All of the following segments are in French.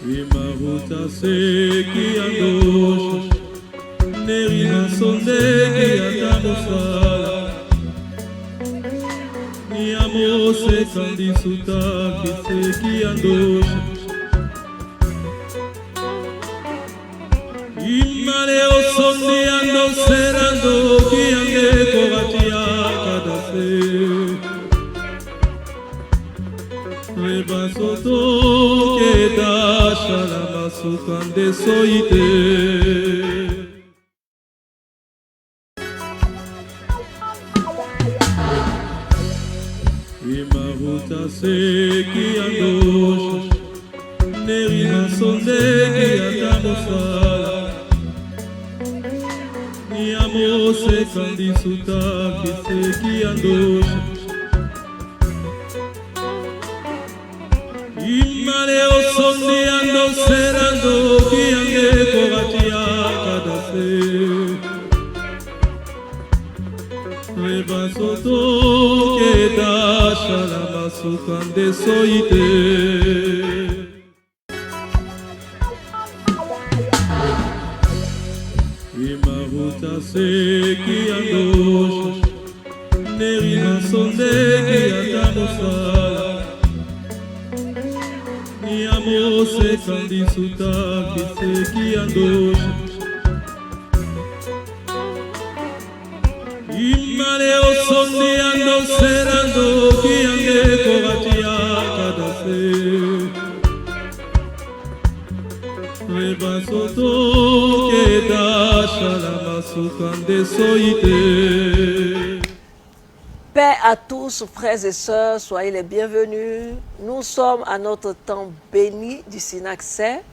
Imaruta seki andosha Nerina sondeki atamufala Niamose kandisuta kiseki andosha Imane osondi ando serando kiange kovatia kadase Rebasoto keda shalama sukande soite Imaruta seki andosha Nerina sondeki atamufala Niamose kandisuta kiseki andosha Imane osondi ando serando kiange kovatia kadase Rebasoto keda shalama sukande soite Imaruta seki andosha Nerina sondeki atamufala Niamose kandisuta kiseki andosha Imane osondi ando serando kiange kovatia kadase Rebasoto keda shalama sukande soite Paix à tous, frères et sœurs, soyez les bienvenus. Nous sommes à notre temps béni du Synaxais.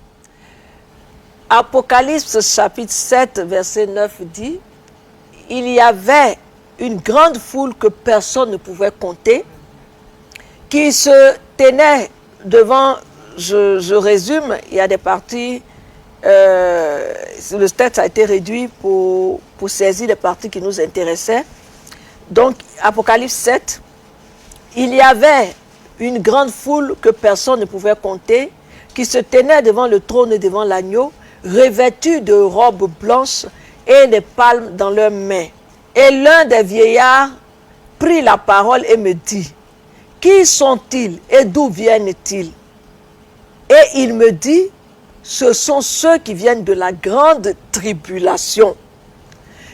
Apocalypse chapitre 7, verset 9 dit « Il y avait une grande foule que personne ne pouvait compter, qui se tenait devant, je résume, il y a des parties, le texte a été réduit pour saisir les parties qui nous intéressaient. Donc, Apocalypse 7, il y avait une grande foule que personne ne pouvait compter, qui se tenait devant le trône et devant l'agneau, revêtus de robes blanches et des palmes dans leurs mains. Et l'un des vieillards prit la parole et me dit, « Qui sont-ils et d'où viennent-ils » Et il me dit, « Ce sont ceux qui viennent de la grande tribulation. »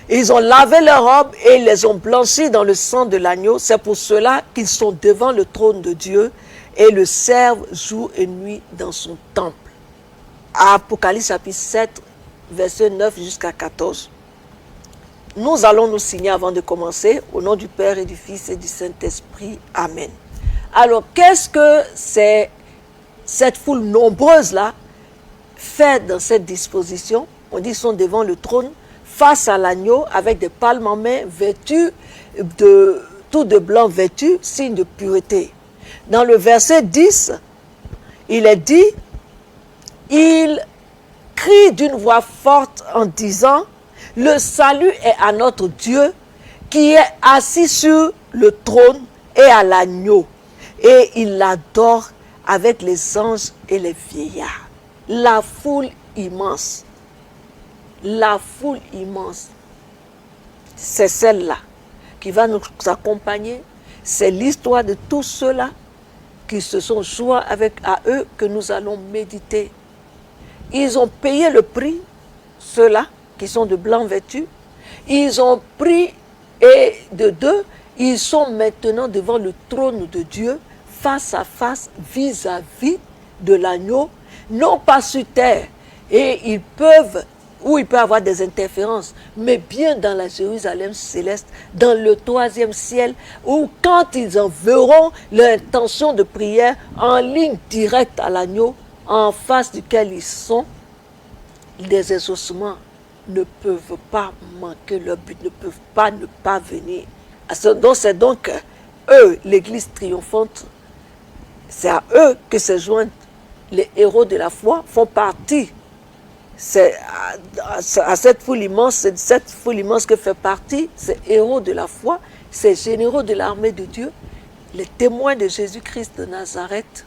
Ils ont lavé leurs robes et ils les ont blanchis dans le sang de l'agneau. C'est pour cela qu'ils sont devant le trône de Dieu et le servent jour et nuit dans son temple. Apocalypse chapitre 7, verset 9 jusqu'à 14. Nous allons nous signer avant de commencer. Au nom du Père et du Fils et du Saint-Esprit. Amen. Alors, qu'est-ce que cette foule nombreuse-là fait dans cette disposition? On dit qu'ils sont devant le trône, face à l'agneau, avec des palmes en main, vêtus tout de blanc vêtus, signe de pureté. Dans le verset 10, il est dit, il crie d'une voix forte en disant, le salut est à notre Dieu qui est assis sur le trône et à l'agneau. Et il l'adore avec les anges et les vieillards. La foule immense. La foule immense, c'est celle-là qui va nous accompagner. C'est l'histoire de tous ceux-là qui se sont joints à eux que nous allons méditer. Ils ont payé le prix, ceux-là qui sont de blanc vêtus. Ils ont pris et de deux, ils sont maintenant devant le trône de Dieu, face à face, vis-à-vis de l'agneau, non pas sur terre. Et ils peuvent, où il peut y avoir des interférences, mais bien dans la Jérusalem céleste, dans le 3e ciel, où quand ils en verront l'intention de prière en ligne directe à l'agneau, en face duquel ils sont, les exaucements ne peuvent pas manquer leur but, ne peuvent pas ne pas venir. Donc c'est donc eux, l'Église triomphante, c'est à eux que se joignent les héros de la foi, font partie. C'est à cette foule immense, c'est cette foule immense que fait partie ces héros de la foi, ces généraux de l'armée de Dieu, les témoins de Jésus-Christ de Nazareth,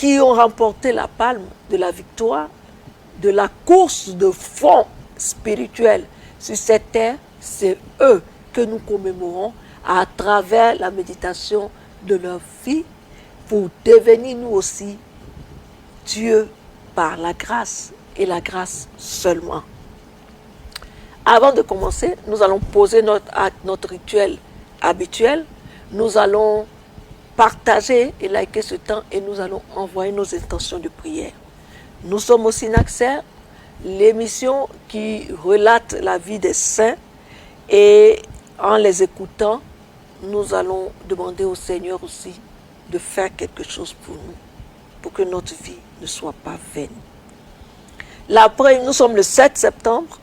qui ont remporté la palme de la victoire, de la course de fond spirituelle sur cette terre, c'est eux que nous commémorons à travers la méditation de leur vie pour devenir nous aussi Dieu par la grâce et la grâce seulement. Avant de commencer, nous allons poser notre acte, notre rituel habituel. Nous allons partager et liker ce temps et nous allons envoyer nos intentions de prière. Nous sommes au Synaxaire, l'émission qui relate la vie des saints, et en les écoutant, nous allons demander au Seigneur aussi de faire quelque chose pour nous, pour que notre vie ne soit pas vaine. Nous sommes le 7 septembre,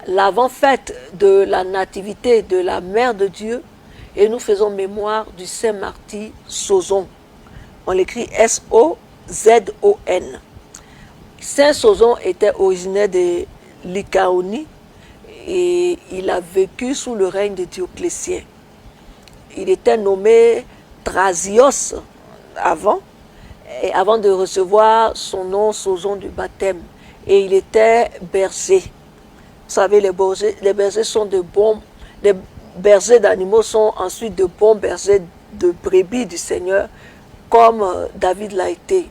l'avant-fête de la nativité de la Mère de Dieu, et nous faisons mémoire du Saint Martyr Sozon. On l'écrit S-O-Z-O-N. Saint Sozon était originaire de Lycaonie et il a vécu sous le règne de Dioclétien. Il était nommé Thrasios avant de recevoir son nom Sozon du baptême. Et il était berger. Vous savez, les bergers sont de bons, les bergers d'animaux sont ensuite de bons bergers de brebis du Seigneur, comme David l'a été.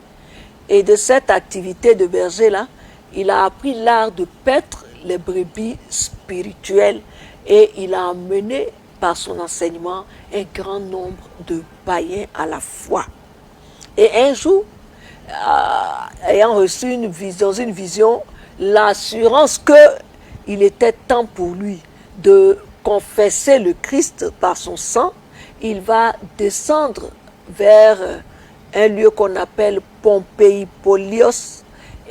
Et de cette activité de berger-là, il a appris l'art de paître les brebis spirituelles et il a amené par son enseignement un grand nombre de païens à la foi. Et un jour, ayant reçu une vision, l'assurance qu'il était temps pour lui de confesser le Christ par son sang, il va descendre vers un lieu qu'on appelle Pompéi-Polios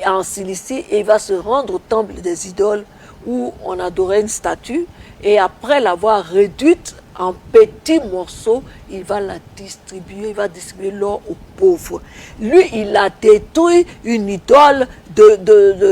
en Cilicie, et il va se rendre au temple des idoles où on adorait une statue, et après l'avoir réduite en petits morceaux, il va la distribuer, il va distribuer l'or aux pauvres. Lui, il a détruit une idole de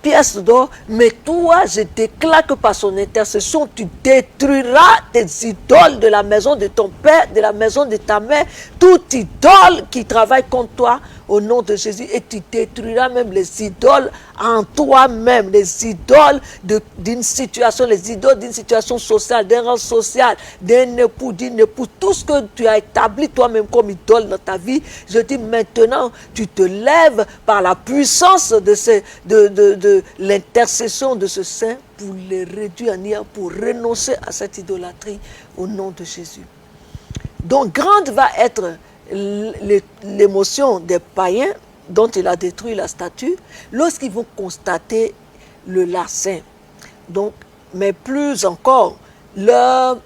pièces d'or, mais toi, je déclare que par son intercession, tu détruiras des idoles de la maison de ton père, de la maison de ta mère, toute idole qui travaille contre toi au nom de Jésus, et tu détruiras même les idoles en toi-même, les idoles d'une situation, les idoles d'une situation sociale, d'un rang social, d'un époux, d'une épouse, tout ce que tu as établi toi-même comme idole dans ta vie. Je dis maintenant, tu te lèves par la puissance de l'intercession de ce saint pour les réduire à néant, pour renoncer à cette idolâtrie au nom de Jésus. Donc grande va être l'émotion des païens dont il a détruit la statue lorsqu'ils vont constater le larcin. Donc, mais plus encore, leur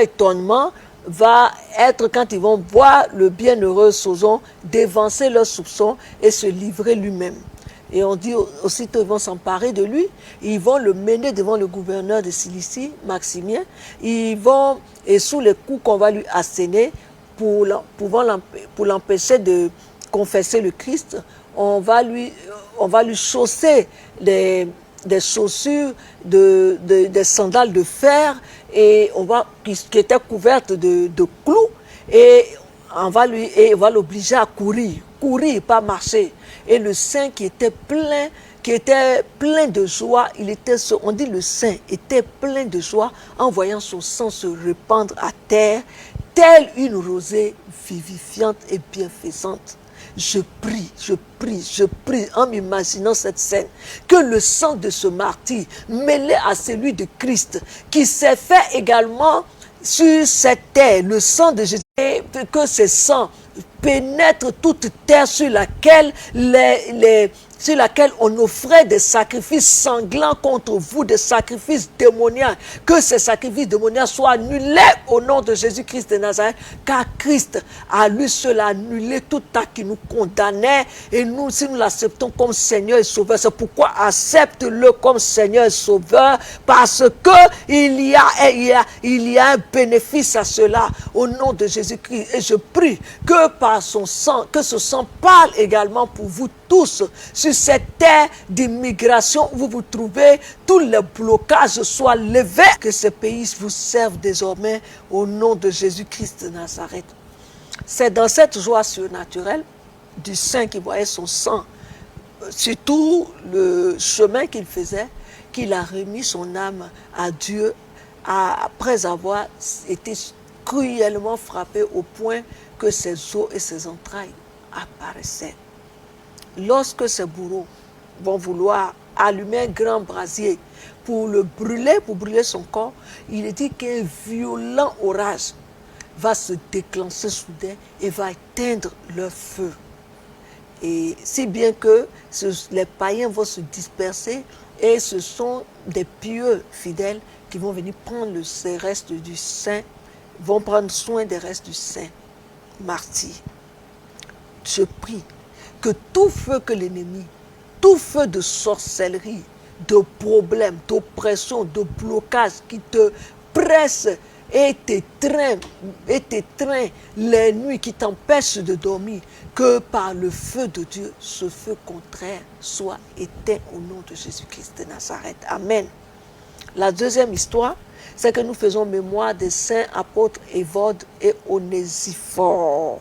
étonnement va être quand ils vont voir le bienheureux Sozon dévancer leurs soupçons et se livrer lui-même. Et on dit aussitôt ils vont s'emparer de lui, ils vont le mener devant le gouverneur de Cilicie, Maximien, et sous les coups qu'on va lui asséner pour l'empêcher de confesser le Christ, on va lui chausser des chaussures, des sandales de fer et qui étaient couvertes de clous, et on va l'obliger à courir, pas marcher. Et le saint qui était plein de joie, on dit le saint était plein de joie en voyant son sang se répandre à terre, telle une rosée vivifiante et bienfaisante. Je prie en m'imaginant cette scène, que le sang de ce martyr, mêlé à celui de Christ, qui s'est fait également sur cette terre, le sang de Jésus, et que ce sang pénètre toute terre sur laquelle on offrait des sacrifices sanglants contre vous, des sacrifices démoniaques, que ces sacrifices démoniaques soient annulés au nom de Jésus-Christ de Nazareth, car Christ a lui seul annulé tout acte qui nous condamnait, et nous, si nous l'acceptons comme Seigneur et Sauveur, c'est pourquoi accepte-le comme Seigneur et Sauveur, parce que il y a un bénéfice à cela au nom de Jésus-Christ. Et je prie que par son sang, que ce sang parle également pour vous tous sur cette terre d'immigration où vous vous trouvez, tous les blocages soient levés, que ces pays vous servent désormais au nom de Jésus-Christ de Nazareth. C'est dans cette joie surnaturelle du saint qui voyait son sang, surtout le chemin qu'il faisait, qu'il a remis son âme à Dieu après avoir été cruellement frappé au point que ses os et ses entrailles apparaissaient. Lorsque ces bourreaux vont vouloir allumer un grand brasier pour le brûler, pour brûler son corps, il est dit qu'un violent orage va se déclencher soudain et va éteindre leur feu. Et si bien que les païens vont se disperser et ce sont des pieux fidèles qui vont venir prendre ces restes du saint, vont prendre soin des restes du saint martyr. Je prie que tout feu que l'ennemi, tout feu de sorcellerie, de problèmes, d'oppression, de blocage qui te presse et t'étreint les nuits, qui t'empêchent de dormir, que par le feu de Dieu, ce feu contraire soit éteint au nom de Jésus-Christ de Nazareth. Amen. La deuxième histoire, c'est que nous faisons mémoire des saints apôtres Évode et Onésiphore.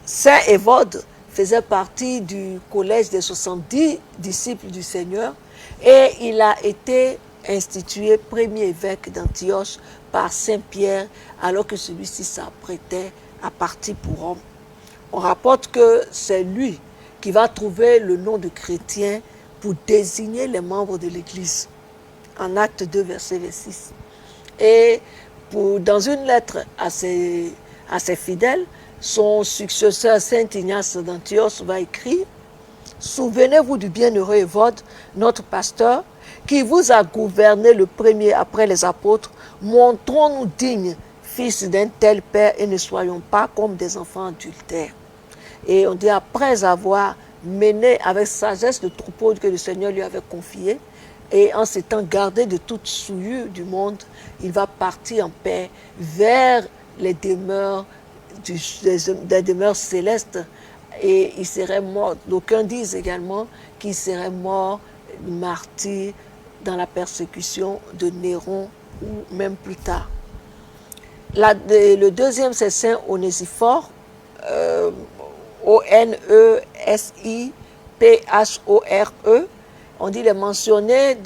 Saint Évode faisait partie du collège des 70 disciples du Seigneur et il a été institué premier évêque d'Antioche par Saint Pierre alors que celui-ci s'apprêtait à partir pour Rome. On rapporte que c'est lui qui va trouver le nom de chrétien pour désigner les membres de l'Église en Acte 2, verset 26. Et dans une lettre à ses fidèles, son successeur Saint Ignace d'Antioche va écrire « Souvenez-vous du bienheureux Évode, notre pasteur, qui vous a gouverné le premier après les apôtres. Montrons-nous dignes, fils d'un tel père, et ne soyons pas comme des enfants adultères. » Et on dit après avoir mené avec sagesse le troupeau que le Seigneur lui avait confié, et en s'étant gardé de toute souillure du monde, il va partir en paix vers les demeures, des demeures célestes, et il serait mort. D'aucuns disent également qu'il serait mort martyr dans la persécution de Néron ou même plus tard. Le deuxième, c'est Saint Onésiphore, O-N-E-S-I-P-H-O-R-E. On dit il est mentionné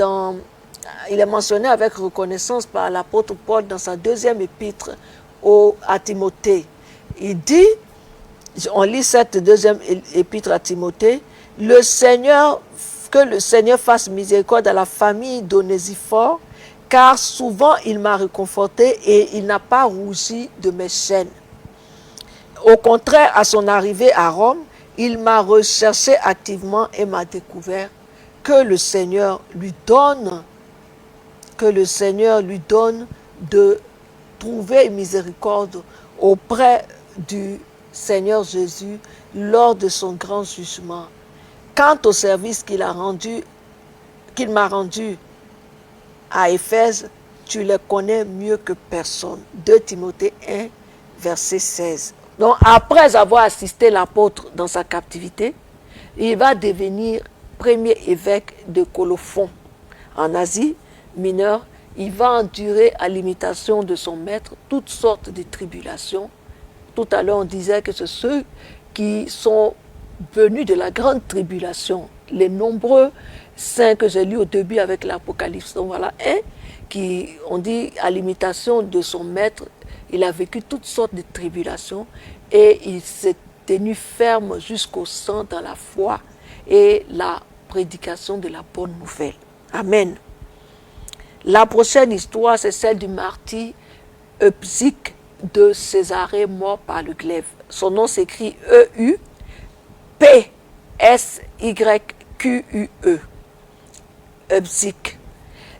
avec reconnaissance par l'apôtre Paul dans sa deuxième épître à Timothée. Il dit, on lit cette deuxième épître à Timothée, que le Seigneur fasse miséricorde à la famille d'Onésiphore, car souvent il m'a réconforté et il n'a pas rougi de mes chaînes. Au contraire, à son arrivée à Rome, il m'a recherché activement et m'a découvert. Que le Seigneur lui donne de trouver miséricorde auprès du Seigneur Jésus lors de son grand jugement. Quant au service qu'il m'a rendu à Éphèse, tu les connais mieux que personne. 2 Timothée 1, verset 16. Donc après avoir assisté l'apôtre dans sa captivité, il va devenir premier évêque de Colophon en Asie mineure. Il va endurer à l'imitation de son maître toutes sortes de tribulations. Tout à l'heure on disait que c'est ceux qui sont venus de la grande tribulation, les nombreux saints que j'ai lus au début avec l'Apocalypse. Donc voilà un qui, on dit, à l'imitation de son maître, il a vécu toutes sortes de tribulations et il s'est tenu ferme jusqu'au sang dans la foi et la prédication de la bonne nouvelle. Amen. La prochaine histoire, c'est celle du martyr Eupsyque de Césarée, mort par le glaive. Son nom s'écrit E-U-P-S-Y-Q-U-E. Eupsyque.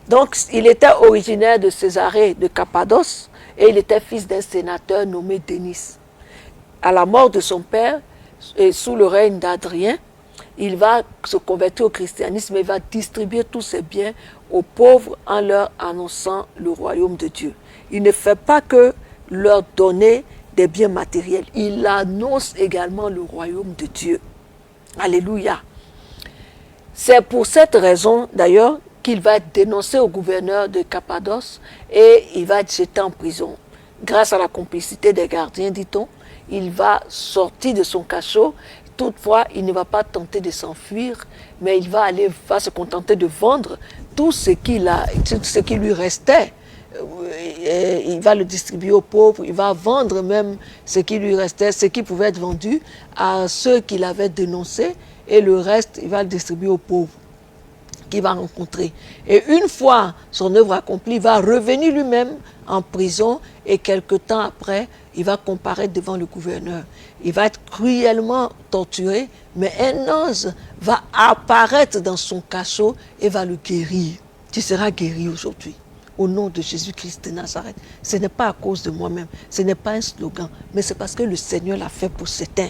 Donc, il était originaire de Césarée de Cappadoce et il était fils d'un sénateur nommé Denis. À la mort de son père, et sous le règne d'Adrien, il va se convertir au christianisme et va distribuer tous ses biens aux pauvres en leur annonçant le royaume de Dieu. Il ne fait pas que leur donner des biens matériels, il annonce également le royaume de Dieu. Alléluia. C'est pour cette raison d'ailleurs qu'il va être dénoncé au gouverneur de Cappadoce et il va être jeté en prison. grâce à la complicité des gardiens, dit-on, il va sortir de son cachot. Toutefois, il ne va pas tenter de s'enfuir, mais il va se contenter de vendre tout ce qui lui restait. Il va le distribuer aux pauvres, il va vendre même ce qui lui restait, ce qui pouvait être vendu à ceux qu'il avait dénoncés, et le reste, il va le distribuer aux pauvres qu'il va rencontrer. Et une fois son œuvre accomplie, il va revenir lui-même en prison, et quelque temps après, il va comparaître devant le gouverneur. Il va être cruellement torturé, mais un ange va apparaître dans son cachot et va le guérir. Tu seras guéri aujourd'hui, au nom de Jésus-Christ de Nazareth. Ce n'est pas à cause de moi-même, ce n'est pas un slogan, mais c'est parce que le Seigneur l'a fait pour certains.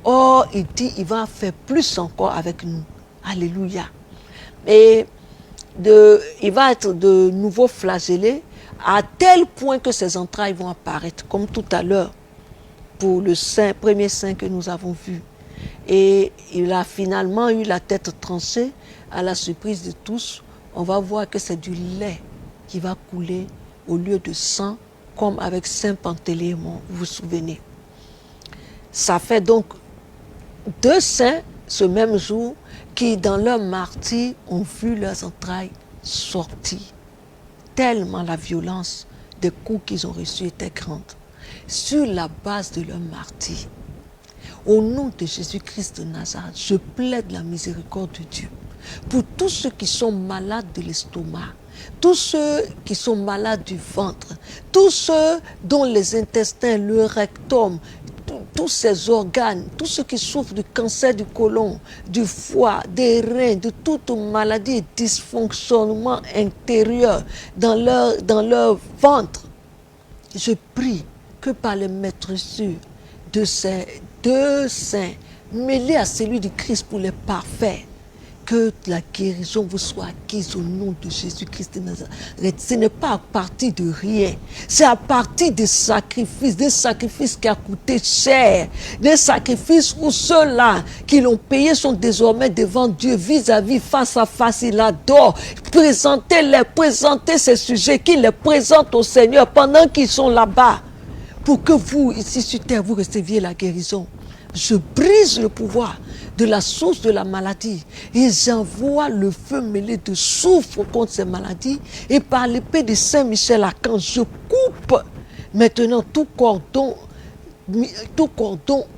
Or, il dit, il va faire plus encore avec nous. Alléluia. Et il va être de nouveau flagellé à tel point que ses entrailles vont apparaître, comme tout à l'heure pour le premier saint que nous avons vu. Et il a finalement eu la tête tranchée. À la surprise de tous, on va voir que c'est du lait qui va couler au lieu de sang, comme avec saint Pantélémon, vous vous souvenez. Ça fait donc 2 saints ce même jour qui, dans leur martyre, ont vu leurs entrailles sortir. Tellement la violence des coups qu'ils ont reçus était grande. Sur la base de leur martyre, au nom de Jésus-Christ de Nazareth, je plaide la miséricorde de Dieu pour tous ceux qui sont malades de l'estomac, tous ceux qui sont malades du ventre, tous ceux dont les intestins, le rectum, tous ces organes, tous ceux qui souffrent du cancer du côlon, du foie, des reins, de toute maladie et dysfonctionnement intérieur dans leur ventre. Je prie que par les maîtresses de ces 2 saints, mêlés à celui du Christ pour les parfaits, que la guérison vous soit acquise au nom de Jésus-Christ de Nazareth. Ce n'est pas à partir de rien, c'est à partir des sacrifices qui a coûté cher, des sacrifices où ceux-là qui l'ont payé sont désormais devant Dieu, vis-à-vis, face à face, il adore. Présentez ces sujets, qu'ils les présentent au Seigneur pendant qu'ils sont là-bas, pour que vous, ici sur terre, vous receviez la guérison. Je brise le pouvoir de la source de la maladie et j'envoie le feu mêlé de soufre contre ces maladies, et par l'épée de Saint Michel Archange, je coupe maintenant tout cordon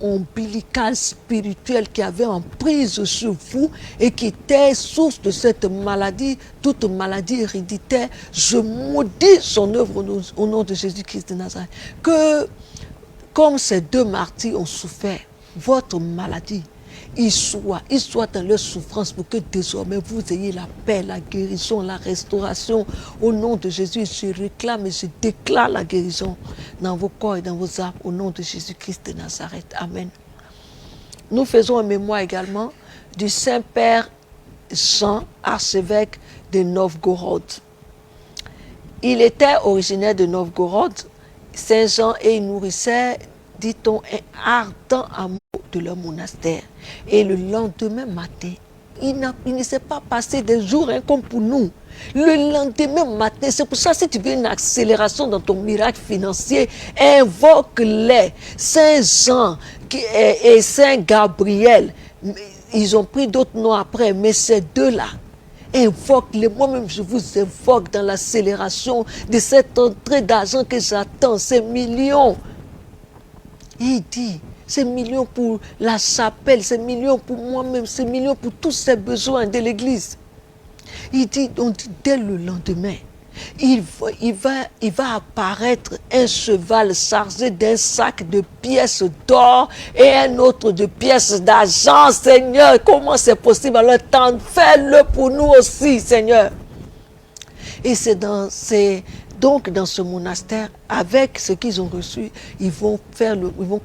ombilical spirituel qui avait emprise sur vous et qui était source de cette maladie, toute maladie héréditaire. Je maudis son œuvre au nom de Jésus-Christ de Nazareth. Que, comme ces 2 martyrs ont souffert, votre maladie, il soit dans leur souffrance, pour que désormais vous ayez la paix, la guérison, la restauration. Au nom de Jésus, je réclame et je déclare la guérison dans vos corps et dans vos âmes, au nom de Jésus-Christ de Nazareth. Amen. Nous faisons en mémoire également du Saint-Père Jean, archevêque de Novgorod. Il était originaire de Novgorod, Saint-Jean, et il nourrissait, dit-on, un ardent amour de leur monastère. Et le lendemain matin, il ne s'est pas passé des jours comme pour nous. Le lendemain matin, c'est pour ça que si tu veux une accélération dans ton miracle financier, invoque-les. Saint Jean et Saint Gabriel, ils ont pris d'autres noms après, mais ces 2-là, invoque-les. Moi-même, je vous invoque dans l'accélération de cette entrée d'argent que j'attends, ces millions. Il dit, ces millions pour la chapelle, ces millions pour moi-même, ces millions pour tous ces besoins de l'Église. Il dit, on dit dès le lendemain, il va apparaître un cheval chargé d'un sac de pièces d'or et un autre de pièces d'argent. Seigneur, comment c'est possible? Alors, fais-le pour nous aussi, Seigneur. Et donc, dans ce monastère, avec ce qu'ils ont reçu, ils vont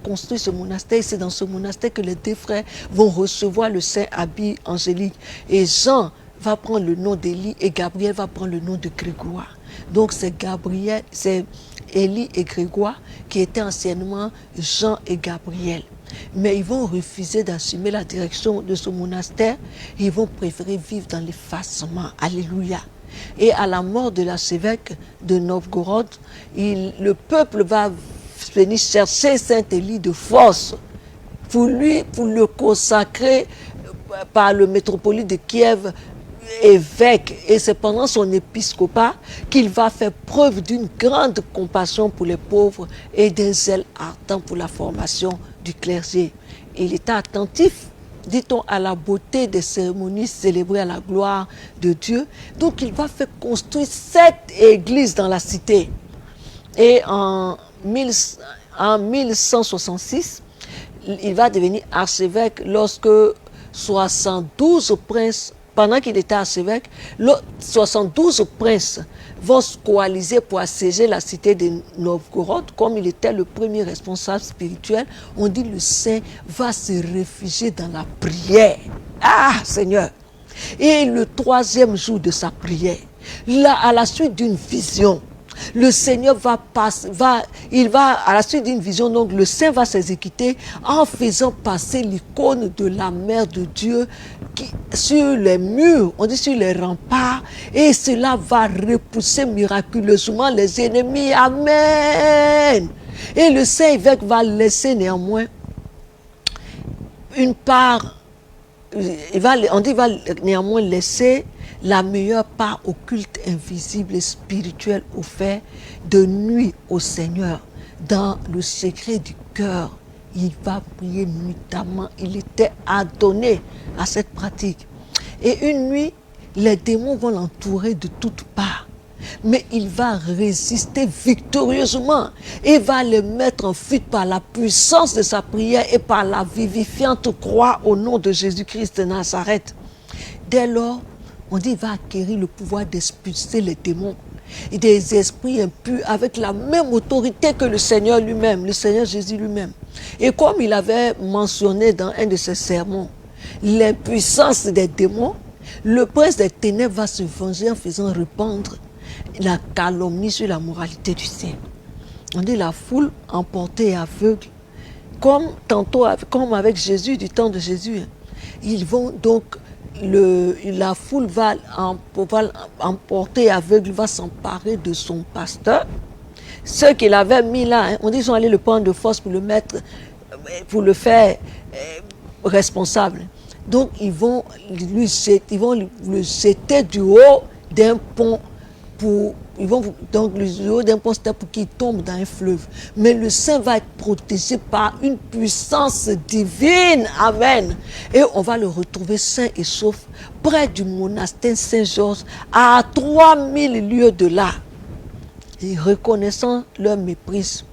construire ce monastère. C'est dans ce monastère que les 2 frères vont recevoir le saint habit angélique. Et Jean va prendre le nom d'Élie et Gabriel va prendre le nom de Grégoire. Donc, c'est Élie et Grégoire qui étaient anciennement Jean et Gabriel. Mais ils vont refuser d'assumer la direction de ce monastère. Ils vont préférer vivre dans l'effacement. Alléluia. Et à la mort de l'archevêque de Novgorod, le peuple va venir chercher Saint-Élie de force pour le consacrer par le métropolite de Kiev évêque. Et c'est pendant son épiscopat qu'il va faire preuve d'une grande compassion pour les pauvres et d'un zèle ardent pour la formation du clergé. Il était attentif, dit-on, à la beauté des cérémonies célébrées à la gloire de Dieu. Donc il va faire construire 7 églises dans la cité. Et en 1166, il va devenir archevêque lorsque 72 princes, pendant qu'il était archevêque, 72 princes vont se coaliser pour assiéger la cité de Novgorod. Comme il était le premier responsable spirituel, on dit le saint va se réfugier dans la prière. Ah, Seigneur! Et le 3e jour de sa prière, là, à la suite d'une vision, le Seigneur va à la suite d'une vision, donc le saint va s'exécuter en faisant passer l'icône de la mère de Dieu sur les murs, on dit sur les remparts, et cela va repousser miraculeusement les ennemis. Amen. Et le saint évêque va laisser néanmoins une part, on dit va néanmoins laisser la meilleure part au culte invisible et spirituel offert de nuit au Seigneur. Dans le secret du cœur, il va prier nuitamment. Il était adonné à cette pratique. Et une nuit, les démons vont l'entourer de toutes parts. Mais il va résister victorieusement et va les mettre en fuite par la puissance de sa prière et par la vivifiante croix au nom de Jésus-Christ de Nazareth. Dès lors, on dit qu'il va acquérir le pouvoir d'expulser les démons et des esprits impurs avec la même autorité que le Seigneur lui-même, le Seigneur Jésus lui-même. Et comme il avait mentionné dans un de ses sermons l'impuissance des démons, le prince des ténèbres va se venger en faisant répandre la calomnie sur la moralité du saint. On dit la foule emportée et aveugle, comme tantôt, comme avec Jésus, du temps de Jésus. Ils vont donc, la foule va emporter aveugle, va s'emparer de son pasteur. Ceux qu'il avait mis là, on dit qu'ils sont allés le prendre de force pour le mettre, pour le faire responsable. Donc ils vont le jeter du haut d'un pont ils vont donc le haut d'un pont pour qu'il tombe dans un fleuve. Mais le saint va être protégé par une puissance divine. Amen. Et on va le retrouver sain et sauf près du monastère Saint-Georges, à 3000 lieues de là. Et reconnaissant leur méprise,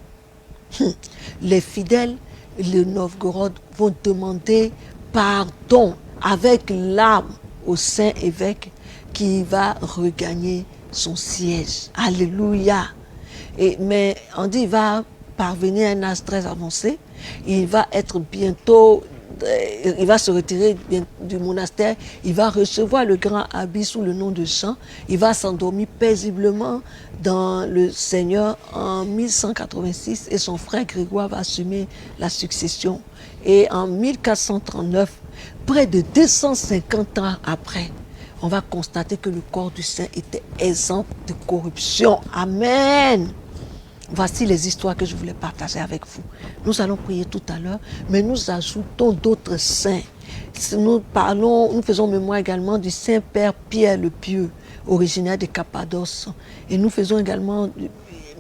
les fidèles de Novgorod vont demander pardon avec larmes au saint évêque qui va regagner son siège. Alléluia. Mais on dit qu'il va parvenir à un âge très avancé. Il va être bientôt, il va se retirer du monastère. Il va recevoir le grand habit sous le nom de Jean. Il va s'endormir paisiblement dans le Seigneur en 1186 et son frère Grégoire va assumer la succession. Et en 1439, près de 250 ans après, on va constater que le corps du saint était exempt de corruption. Amen. Voici les histoires que je voulais partager avec vous. Nous allons prier tout à l'heure, mais nous ajoutons d'autres saints. Nous faisons mémoire également du Saint-Père Pierre le Pieux, originaire de Cappadoce. Et nous faisons également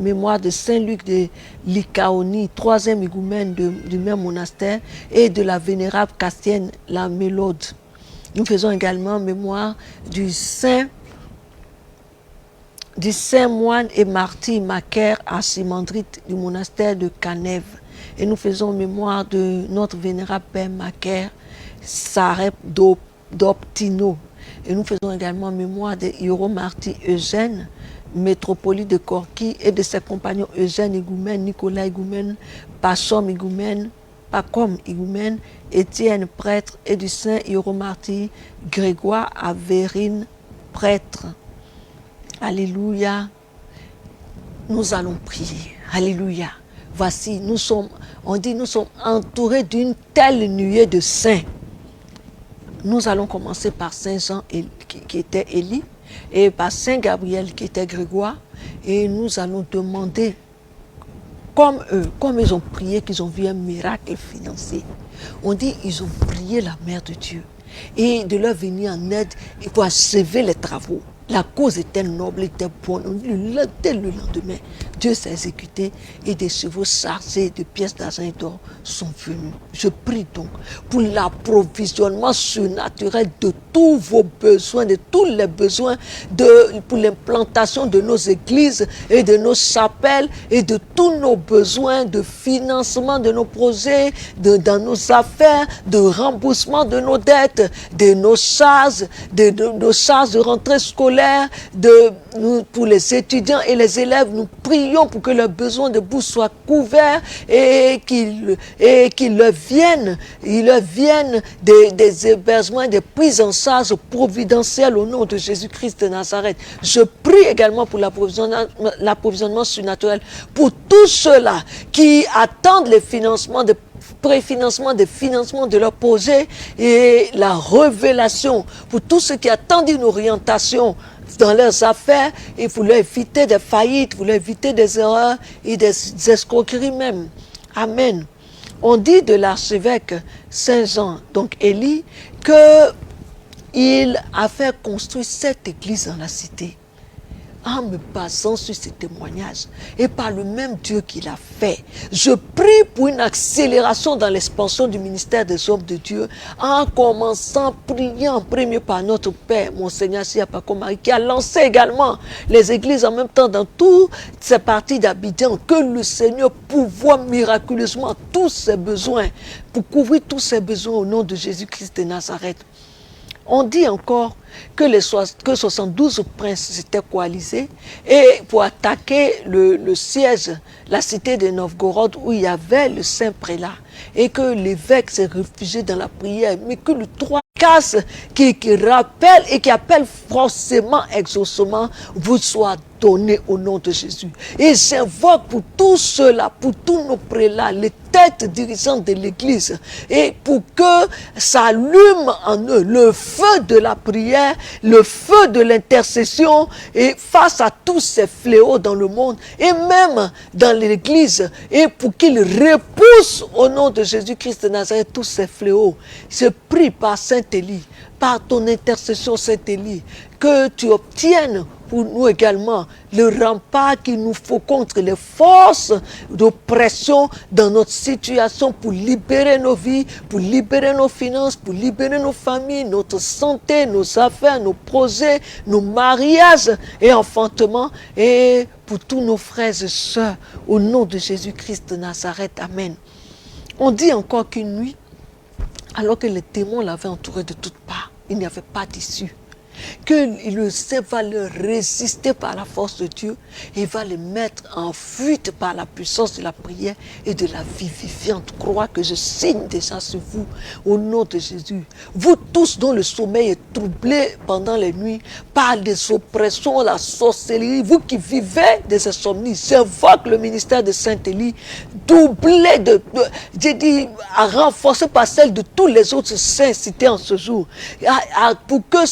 mémoire de Saint-Luc de Lycaonie, 3e higoumène du même monastère, et de la vénérable Castienne, la Mélode. Nous faisons également mémoire du saint moine et martyr Macaire archimandrite du monastère de Canève. Et nous faisons mémoire de notre vénérable père Macaire, Sarep d'Optino. Et nous faisons également mémoire de hiéromartyr Eugène, métropolite de Corky, et de ses compagnons Eugène higoumène, Nicolas higoumène, Pachom higoumène, Pacom higoumène, Étienne prêtre, et du saint hiéromartyr Grégoire Avérine prêtre. Alléluia. Nous allons prier. Alléluia. Voici, nous sommes entourés d'une telle nuée de saints. Nous allons commencer par Saint Jean qui était Élie. et par Saint Gabriel qui était Grégoire. Et nous allons demander, comme eux, comme ils ont prié, qu'ils ont vu un miracle financier. On dit ils ont prié la Mère de Dieu et de leur venir en aide pour achever les travaux. La cause était noble, était bonne. Dès le lendemain, Dieu s'est exécuté et des chevaux chargés de pièces d'argent et d'or sont venus. Je prie donc pour l'approvisionnement surnaturel de tous vos besoins, de tous les besoins, pour l'implantation de nos églises et de nos chapelles et de tous nos besoins de financement de nos projets, dans nos affaires, de remboursement de nos dettes, de nos charges, de nos charges de rentrée scolaire, pour les étudiants et les élèves. Nous prions pour que leurs besoins de bourse soient couverts et qu'il leur vienne des hébergements, des prises en charge providentielles au nom de Jésus-Christ de Nazareth. Je prie également pour l'approvisionnement surnaturel pour tous ceux-là qui attendent les financements de préfinancement, des financements de leurs projets et la révélation pour tous ceux qui attendent une orientation dans leurs affaires et pour leur éviter des faillites, pour leur éviter des erreurs et des escroqueries même. Amen. On dit de l'archevêque Saint-Jean, donc Élie, qu'il a fait construire 7 églises dans la cité. En me basant sur ces témoignages et par le même Dieu qui l'a fait, je prie pour une accélération dans l'expansion du ministère des hommes de Dieu, en commençant priant en premier par notre Père, Monseigneur Siapako Marie, qui a lancé également les églises en même temps dans toutes ces parties d'Abidjan, que le Seigneur pourvoie miraculeusement tous ses besoins, pour couvrir tous ses besoins au nom de Jésus-Christ de Nazareth. On dit encore que 72 princes s'étaient coalisés et pour attaquer le siège, la cité de Novgorod où il y avait le saint prélat et que l'évêque s'est réfugié dans la prière, mais que le 3 casse qui rappelle et qui appelle forcément exaucement vous soit donné au nom de Jésus. Et j'invoque pour tous ceux-là, pour tous nos prélats, les têtes dirigeantes de l'Église, et pour que s'allume en eux le feu de la prière, le feu de l'intercession, et face à tous ces fléaux dans le monde, et même dans l'Église, et pour qu'ils repoussent au nom de Jésus-Christ de Nazareth tous ces fléaux. Je prie par Saint Élie, par ton intercession Saint Élie, que tu obtiennes pour nous également le rempart qu'il nous faut contre les forces d'oppression dans notre situation pour libérer nos vies, pour libérer nos finances, pour libérer nos familles, notre santé, nos affaires, nos projets, nos mariages et enfantements, et pour tous nos frères et sœurs, au nom de Jésus-Christ de Nazareth. Amen. On dit encore qu'une nuit, alors que les démons l'avaient entouré de toutes parts, il n'y avait pas d'issue, que le Saint va leur résister par la force de Dieu et va les mettre en fuite par la puissance de la prière et de la vie viviante. Crois que je signe déjà sur vous au nom de Jésus. Vous tous dont le sommeil est troublé pendant les nuits par des oppressions, la sorcellerie, vous qui vivez des insomnies, j'invoque le ministère de Saint Élie, doublé renforcé par celle de tous les autres saints cités en ce jour, pour que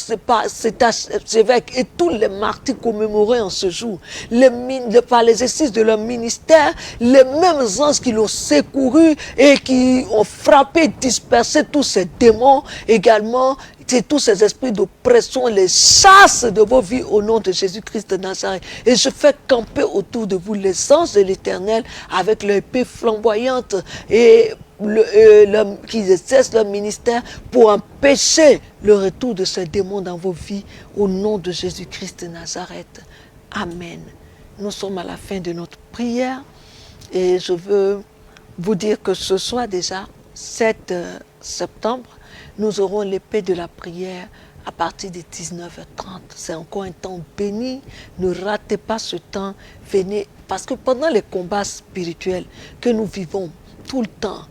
cet archevêque et tous les martyrs commémorés en ce jour, par l'exercice de leur ministère, les mêmes anges qui l'ont secouru et qui ont frappé, dispersé tous ces démons également, tous ces esprits d'oppression, les chassent de vos vies au nom de Jésus-Christ de Nazareth. Et je fais camper autour de vous les anges de l'Éternel avec leur épée flamboyante et qui exercent leur ministère pour empêcher le retour de ces démons dans vos vies au nom de Jésus-Christ de Nazareth. Amen. Nous sommes à la fin de notre prière et je veux vous dire que ce soir déjà, 7 septembre, nous aurons l'épée de la prière à partir de 19h30. C'est encore un temps béni. Ne ratez pas ce temps. Venez, parce que pendant les combats spirituels que nous vivons tout le temps,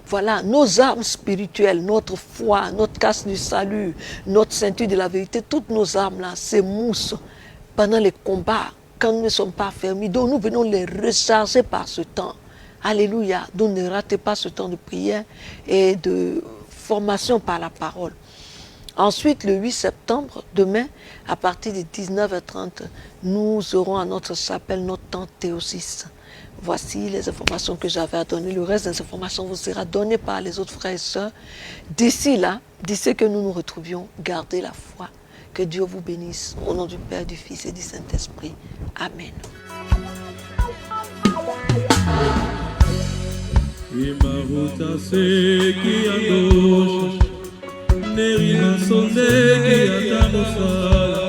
voilà, nos armes spirituelles, notre foi, notre casque du salut, notre ceinture de la vérité, toutes nos armes-là, ces mousses, pendant les combats, quand nous ne sommes pas fermés, donc nous venons les recharger par ce temps. Alléluia. Donc ne ratez pas ce temps de prière et de formation par la parole. Ensuite, le 8 septembre, demain, à partir de 19h30, nous aurons à notre chapelle notre temps Théosis. Voici les informations que j'avais à donner. Le reste des informations vous sera donné par les autres frères et sœurs. D'ici là, d'ici que nous nous retrouvions, gardez la foi. Que Dieu vous bénisse. Au nom du Père, du Fils et du Saint-Esprit. Amen. Imaruta seki andosha Nerina sondeki atamosala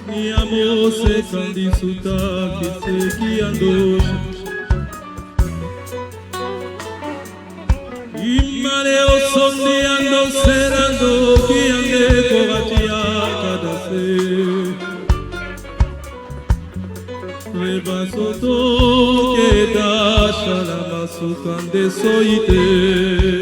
Niamo sekandi sutaki seki andosha Imane osondi ando serando ki ande kovatia kadase Rebasoto ke dasha la masukande soite